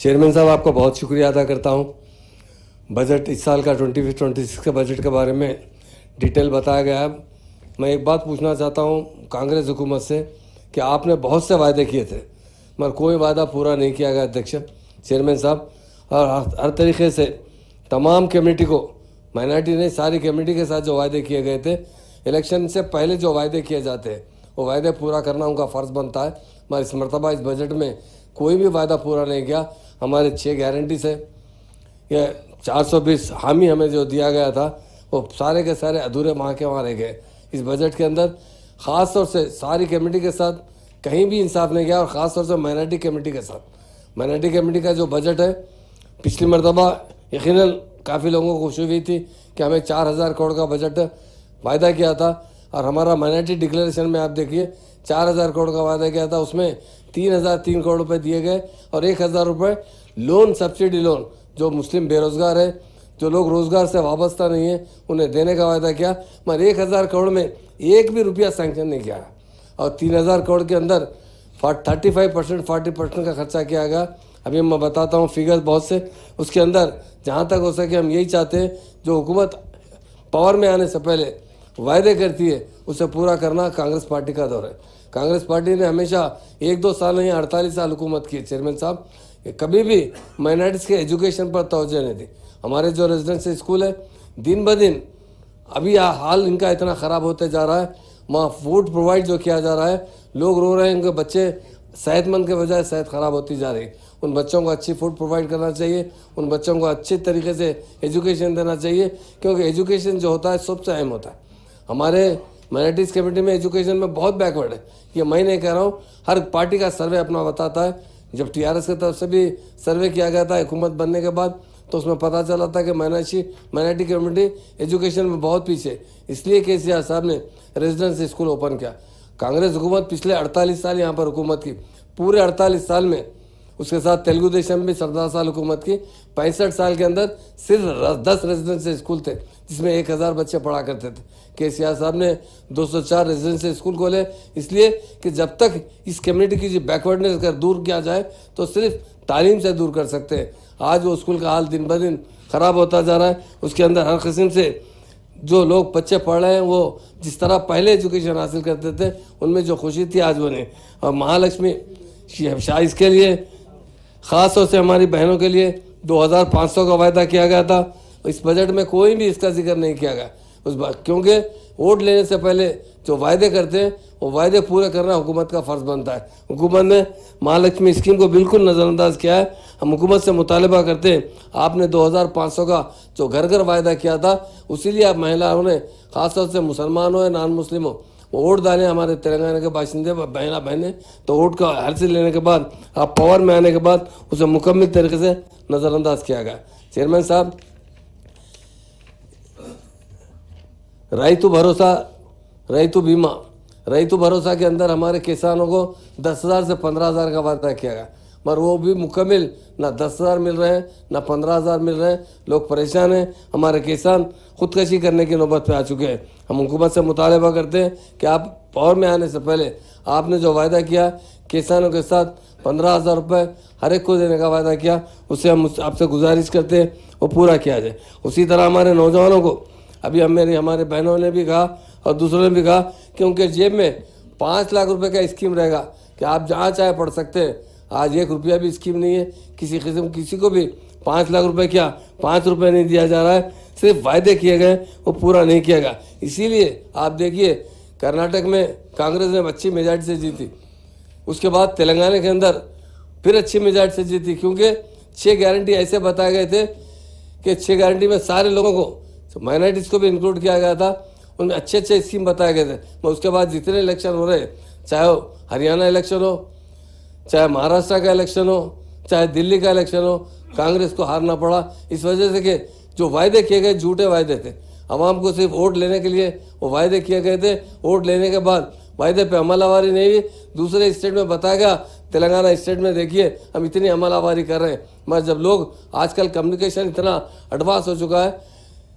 Chairman साहब, आपका बहुत शुक्रिया अदा करता हूं। बजट इस साल का 25-26 के बजट के बारे में डिटेल बताया गया है। मैं एक बात पूछना चाहता हूं कांग्रेस हुकूमत से कि आपने बहुत से वायदे किए थे मगर कोई वादा पूरा नहीं किया गया अध्यक्ष चेयरमैन साहब। और हर तरीके से तमाम कमेटी को, माइनॉरिटी नहीं सारी कमेटी के साथ जो वायदे किए गए थे, इलेक्शन से पहले जो वायदे किए जाते हैं वो वायदे पूरा करना उनका फ़र्ज़ बनता है। मगर इस मरतबा इस बजट में कोई भी वायदा पूरा नहीं किया। हमारे 6 गारंटी से ये 420 हामी हमें जो दिया गया था वो सारे के सारे अधूरे वहाँ के वहाँ रह गए। इस बजट के अंदर ख़ास तौर से सारी कमेटी के साथ कहीं भी इंसाफ नहीं किया और ख़ास तौर से माइनॉरिटी कमेटी के साथ। माइनॉरिटी कमेटी का जो बजट है, पिछली मरतबा यकीनन काफ़ी लोगों को खुशी हुई थी कि हमें 4000 करोड़ का बजट वायदा किया था और हमारा माइनॉरिटी डिक्लेरेशन में आप देखिए 4000 करोड़ का वायदा किया था, उसमें 3003 करोड़ रुपए दिए गए और 1000 रुपये लोन, सब्सिडी लोन जो मुस्लिम बेरोज़गार है, जो लोग रोज़गार से वाबस्ता नहीं है, उन्हें देने का वायदा किया। मगर 1000 करोड़ में एक भी रुपया सैंक्शन नहीं किया और 3000 करोड़ के अंदर 35% 40% का खर्चा किया गया। अभी मैं बताता हूँ फिगर्स बहुत से। उसके अंदर जहाँ तक हो सके हम यही चाहते हैं जो हुकूमत पावर में आने से पहले वायदे करती है उसे पूरा करना कांग्रेस पार्टी का दौर है। कांग्रेस पार्टी ने हमेशा 1-2 साल नहीं 48 साल हुकूमत की चेयरमैन साहब, कभी भी माइनॉरिटीज़ के एजुकेशन पर तवज्जो नहीं दी। हमारे जो रेजिडेंशियल स्कूल है दिन ब दिन अभी हाल इनका इतना ख़राब होते जा रहा है। वहाँ फूड प्रोवाइड जो किया जा रहा है, लोग रो रहे हैं, उनके बच्चे सेहतमंद के बजाय सेहत ख़राब होती जा रही है। उन बच्चों को अच्छी फूड प्रोवाइड करना चाहिए, उन बच्चों को अच्छे तरीके से एजुकेशन देना चाहिए, क्योंकि एजुकेशन जो होता है सबसे अहम होता है। हमारे माइनॉरिटीज़ कमेटी में एजुकेशन में बहुत बैकवर्ड है। ये मैं नहीं कह रहा हूँ, हर पार्टी का सर्वे अपना बताता है। जब टीआरएस की तरफ से भी सर्वे किया गया था हुकूमत बनने के बाद, तो उसमें पता चला था कि माइनॉरिटी कम्युनिटी एजुकेशन में बहुत पीछे, इसलिए केसीआर साहब ने रेजिडेंशियल स्कूल ओपन किया। कांग्रेस हुकूमत पिछले 48 साल यहाँ पर हुकूमत की, पूरे 48 साल में उसके साथ तेलुगु देशम भी 17 साल हुकूमत की। 65 साल के अंदर सिर्फ 10 रेजिडेंशियल स्कूल थे जिसमें 1000 बच्चे पढ़ा करते थे। केसीआर साहब ने 204 रेजिडेंशियल स्कूल खोले, इसलिए कि जब तक इस कम्युनिटी की जो बैकवर्डनेस अगर दूर किया जाए तो सिर्फ तालीम से दूर कर सकते हैं। आज वो स्कूल का हाल दिन ब दिन ख़राब होता जा रहा है। उसके अंदर हर किस्म से जो लोग बच्चे पढ़ रहे हैं वो जिस तरह पहले एजुकेशन हासिल करते थे उनमें जो खुशी थी आज वो नहीं। और महालक्ष्मी शाइज के लिए ख़ास तौर से हमारी बहनों के लिए 2500 का वायदा किया गया था। इस बजट में कोई भी इसका जिक्र नहीं किया गया क्योंकि वोट लेने से पहले जो वायदे करते हैं वो वायदे पूरे करना हुकूमत का फ़र्ज़ बनता है। हुकूमत ने महालक्ष्मी स्कीम को बिल्कुल नज़रअंदाज किया है। हम हुकूमत से मुतालबा करते हैं, आपने 2500 का जो घर घर वायदा किया था उसीलिए आप महिलाओं ने, ख़ासतौर से मुसलमान हो या नॉन मुस्लिम हो, वो वोट डालें। हमारे तेलंगाना के बाशिंदे बहनें तो वोट का हासिल लेने के बाद, आप पावर में आने के बाद उसे मुकम्मल तरीके से नज़रअंदाज किया गया। चेयरमैन साहब, रैतु भरोसा, रैतु बीमा, रैतु भरोसा के अंदर हमारे किसानों को 10,000 से 15,000 का वादा किया गया, मगर वो भी मुकम्मल ना 10,000 मिल रहे हैं ना 15,000 मिल रहे हैं। लोग परेशान हैं, हमारे किसान खुदकशी करने की नौबत पे आ चुके हैं। हम हुकूमत से मुतालबा करते हैं कि आप पावर में आने से पहले आपने जो वायदा किया किसानों के साथ 15,000 रुपये हर एक को देने का वायदा किया, उससे हम आपसे गुजारिश करते हैं वो पूरा किया जाए। उसी तरह हमारे नौजवानों को, अभी हमारे बहनों ने भी कहा और दूसरों ने भी कहा कि उनके जेब में 5 लाख रुपए का स्कीम रहेगा कि आप जहाँ चाहे पढ़ सकते हैं। आज 1 रुपया भी स्कीम नहीं है, किसी को भी 5 लाख रुपए क्या 5 रुपये नहीं दिया जा रहा है। सिर्फ वायदे किए गए वो पूरा नहीं किया गया। इसीलिए आप देखिए कर्नाटक में कांग्रेस ने अच्छी मेजॉरिटी से जीती, उसके बाद तेलंगाना के अंदर फिर अच्छी मेजॉरिटी से जीती, क्योंकि 6 गारंटी ऐसे बताए गए थे कि 6 गारंटी में सारे लोगों को, माइनॉरिटीज़ को भी इंक्लूड किया गया था। उनमें अच्छे स्कीम बताए गए थे। मगर उसके बाद जितने इलेक्शन हो रहे, चाहे वो हरियाणा इलेक्शन हो, चाहे महाराष्ट्र का इलेक्शन हो, चाहे दिल्ली का इलेक्शन हो, कांग्रेस को हारना पड़ा। इस वजह से कि जो वायदे किए गए झूठे वायदे थे। आवाम को सिर्फ वोट लेने के लिए वो वायदे किए गए थे, वोट लेने के बाद वायदे पे अमलावारी नहीं हुई। दूसरे स्टेट में बताया गया, तेलंगाना स्टेट में देखिए हम इतनी अमलावारी कर रहे हैं। मगर जब लोग, आजकल कम्युनिकेशन इतना एडवांस हो चुका है,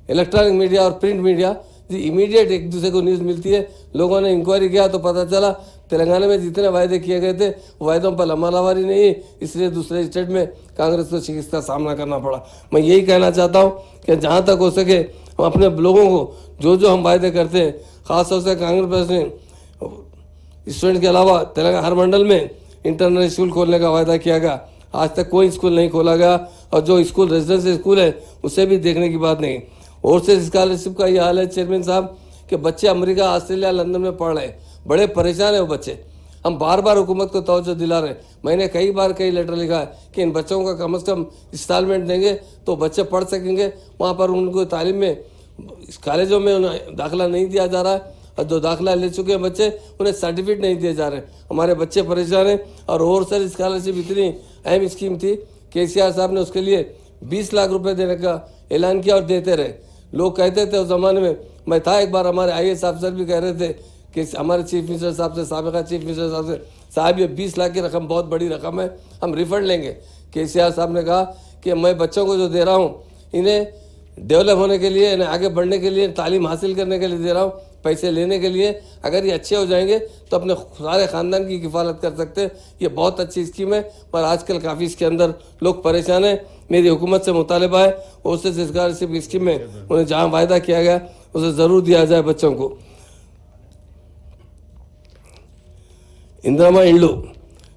इलेक्ट्रॉनिक मीडिया और प्रिंट मीडिया, इमीडिएट एक दूसरे को न्यूज़ मिलती है। लोगों ने इंक्वायरी किया तो पता चला तेलंगाना में जितने वायदे किए गए थे वो वायदों पर अमलवारी नहीं है, इसलिए दूसरे स्टेट में कांग्रेस को शिकस्त का सामना करना पड़ा। मैं यही कहना चाहता हूँ कि जहाँ तक हो सके हम अपने लोगों को जो जो हम वायदे करते हैं, खासतौर से कांग्रेस ने स्टूडेंट के अलावा तेलंगाना हर मंडल में इंटरनल स्कूल खोलने का वायदा किया गया। आज तक कोई स्कूल नहीं खोला गया, और जो स्कूल रेजिडेंशियल स्कूल है उसे भी देखने की बात नहीं। और से स्कॉलरशिप का ये हाल है चेयरमैन साहब कि बच्चे अमेरिका, ऑस्ट्रेलिया, लंदन में पढ़ रहे हैं, बड़े परेशान है वो बच्चे। हम बार बार हुकूमत को तवज्जो दिला रहे हैं। मैंने कई बार कई लेटर लिखा है कि इन बच्चों का कम से कम इंस्टॉलमेंट देंगे तो बच्चे पढ़ सकेंगे। वहाँ पर उनको तालीम में कॉलेजों में उन्हें दाखिला नहीं दिया जा रहा है, और जो दाखिला ले चुके हैं बच्चे उन्हें सर्टिफिकेट नहीं दिए जा रहे। हमारे बच्चे परेशान हैं। और सर स्कॉलरशिप इतनी अहम स्कीम थी, केसीआर साहब ने उसके लिए 20 लाख रुपए देने का ऐलान किया और देते रहे। लोग कहते थे उस ज़माने में, मैं था एक बार, हमारे IAS अफसर भी कह रहे थे कि हमारे चीफ मिनिस्टर साहब से, साबिका चीफ मिनिस्टर साहब से, साहब ये 20 लाख की रकम बहुत बड़ी रकम है, हम रिफंड लेंगे। केसीआर साहब ने कहा कि मैं बच्चों को जो दे रहा हूँ इन्हें डेवलप होने के लिए, इन्हें आगे बढ़ने के लिए, तालीम हासिल करने के लिए दे रहा हूँ, पैसे लेने के लिए। अगर ये अच्छे हो जाएंगे तो अपने सारे ख़ानदान की किफ़ालत कर सकते हैं। ये बहुत अच्छी स्कीम है, पर आजकल काफ़ी इसके अंदर लोग परेशान हैं। मेरी हुकूमत से मुतालबा है उससे स्कॉलरशिप स्कीम में उन्हें जहाँ वायदा किया गया उसे ज़रूर दिया जाए बच्चों को। इंदिरा इंड्लू,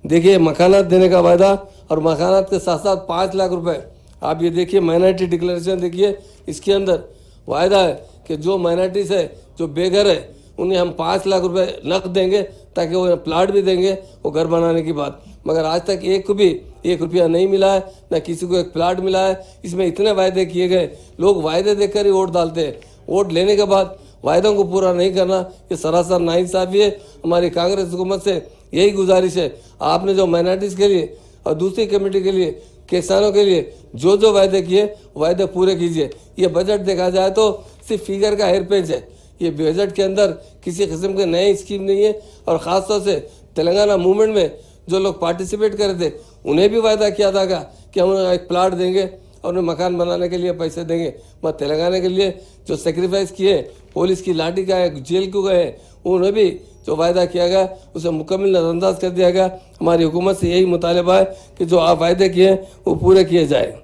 देखिए मकानात देने का वायदा, और मकानात के साथ साथ 5 लाख रुपए। आप ये देखिए माइनॉरिटी डिक्लेरेशन देखिए, इसके अंदर वायदा है कि जो माइनॉरिटीज है, जो बेघर है, उन्हें हम 5 लाख रुपए नकद देंगे ताकि वो प्लाट भी देंगे वो घर बनाने की बात। मगर आज तक एक को भी 1 रुपया नहीं मिला है, न किसी को एक प्लाट मिला है। इसमें इतने वायदे किए गए, लोग वायदे देकर ही वोट डालते हैं, वोट लेने के बाद वायदों को पूरा नहीं करना ये सरासर नाइंसाफी है। हमारी कांग्रेस हुकूमत से यही गुजारिश है, आपने जो माइनॉरिटीज़ के लिए और दूसरी कमेटी के लिए, किसानों के लिए जो जो वायदे किए वायदे पूरे कीजिए। ये बजट देखा जाए तो सिर्फ फिगर का हेरफेर है। ये बजट के अंदर किसी किस्म के नए स्कीम नहीं है। और ख़ासतौर से तेलंगाना मूवमेंट में जो लोग पार्टिसिपेट कर रहे थे उन्हें भी वायदा किया था कि हम उन्हें एक प्लाट देंगे और उन्हें मकान बनाने के लिए पैसे देंगे। मगर तेलंगाना के लिए जो सेक्रीफाइस किए, पुलिस की लाठी का है, जेल को गए, उन्हें भी जो वायदा किया गया उसे मुकम्मल नज़रअंदाज कर दिया गया। हमारी हुकूमत से यही मुतालबा है कि जो आप वायदे किए वो पूरे किए जाए।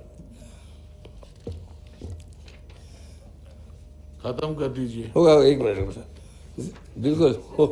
खत्म कर दीजिए। होगा 1 मिनट बिल्कुल हो।